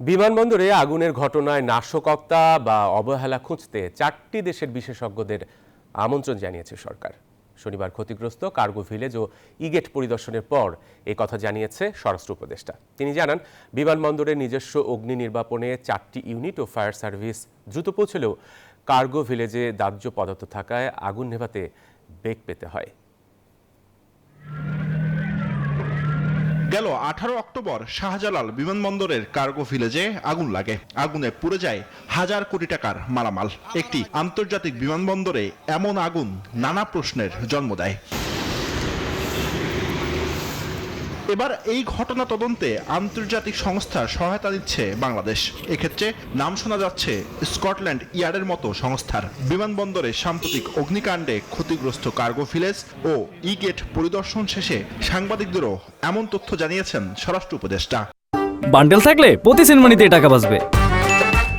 বিমানবন্দরে আগুনের ঘটনায় নাশকতা বা অবহেলা খুঁজতে 4টি দেশের বিশেষজ্ঞদের আমন্ত্রণ জানিয়েছে সরকার। শনিবার ক্ষতিগ্রস্ত কার্গো ভিলেজ ও ইগেট পরিদর্শনের পর এই কথা জানিয়েছে স্বরাষ্ট্র উপদেষ্টা। তিনি জানান, বিমানবন্দরের নিজস্ব অগ্নি নির্বাপনে 4টি ইউনিট ও ফায়ার সার্ভিস দ্রুত পৌঁছলেও কার্গো ভিলেজে দাহ্য পদার্থ থাকায় আগুন নেভাতে বেগ পেতে হয়। গেল 18 অক্টোবর শাহজালাল বিমানবন্দরের কার্গো ভিলেজে আগুন লাগে। আগুনে পুড়ে যায় হাজার কোটি টাকার মালামাল। একটি আন্তর্জাতিক বিমানবন্দরে এমন আগুন নানা প্রশ্নের জন্ম দেয়। এবার এই ঘটনা তদন্তে আন্তর্জাতিক সংস্থার সহায়তা দিচ্ছে বাংলাদেশ। এক্ষেত্রে নাম শোনা যাচ্ছে স্কটল্যান্ড ইয়ার্ডের মতো সংস্থার। বিমানবন্দরে সাম্প্রতিক অগ্নিকাণ্ডে ক্ষতিগ্রস্ত কার্গো ভিলেজ ও ইগেট পরিদর্শন শেষে সাংবাদিকদেরও এমন তথ্য জানিয়েছেন স্বরাষ্ট্র উপদেষ্টা। বান্ডেল থাকলে প্রতি সেনমানিতে টাকা বাঁচবে।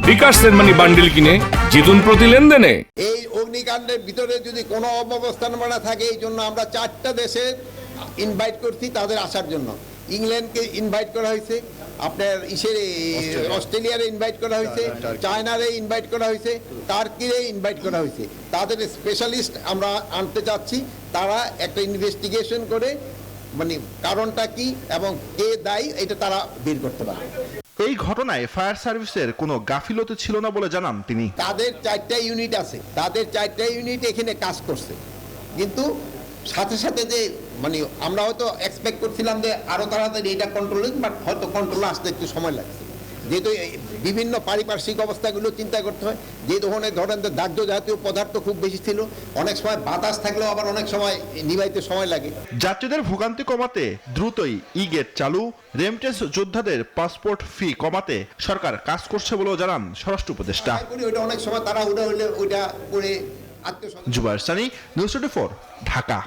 বিকাশ সেনমানি বান্ডেল কিনে জিতুন প্রতি লেনদেনে। এই অগ্নিকাণ্ডের ভিতরে যদি কোনো অব্যবস্থাপনা থাকে, এই জন্য আমরা 4টা দেশে ইনভাইট করছি তাদের আসার জন্য। ইংল্যান্ডকে ইনভাইট করা হয়েছে, আপনার অস্ট্রেলিয়ারে ইনভাইট করা হয়েছে, চায়নারে ইনভাইট করা হয়েছে, টার্কিরে ইনভাইট করা হয়েছে। তাদের স্পেশালিস্ট আমরা আনতে চাচ্ছি, তারা একটা ইনভেস্টিগেশন করে মানে কারণটা কি এবং কে দায়ী এটা তারা বের করতে পারে। এই ঘটনায় ফায়ার সার্ভিসের কোনো গাফিলতি ছিল না বলে জানান তিনি। তাদের 4টা ইউনিট আছে, তাদের 4টা ইউনিট এখানে কাজ করছে, কিন্তু সাথে সাথে যে মানে আমরা হয়তো এক্সপেক্ট করছিলাম যে আরো তাড়াতাড়ি এটা কন্ট্রোল, বাট হয়তো কন্ট্রোল আসতে একটু সময় লাগছে। যেহেতু বিভিন্ন পারিপার্শ্বিক অবস্থাগুলো চিন্তা করতে হয়, যে ধরনের দাহ্য জাতীয় পদার্থ খুব বেশি ছিল, অনেক সময় বাতাস থাকলেও আবার অনেক সময় নিভাইতে সময় লাগে। যাত্রীদের ভোগান্তি কমাতে দ্রুতই ইগেট চালু, রেমটেন্স যোদ্ধাদের পাসপোর্ট ফি কমাতে সরকার কাজ করছে বলেও জানান স্বরাষ্ট্র উপদেষ্টা। ওইটা অনেক সময় তারা উড়ে হলে ওইটা করে জুবায়ের সানি, নিউজ 24, ঢাকা।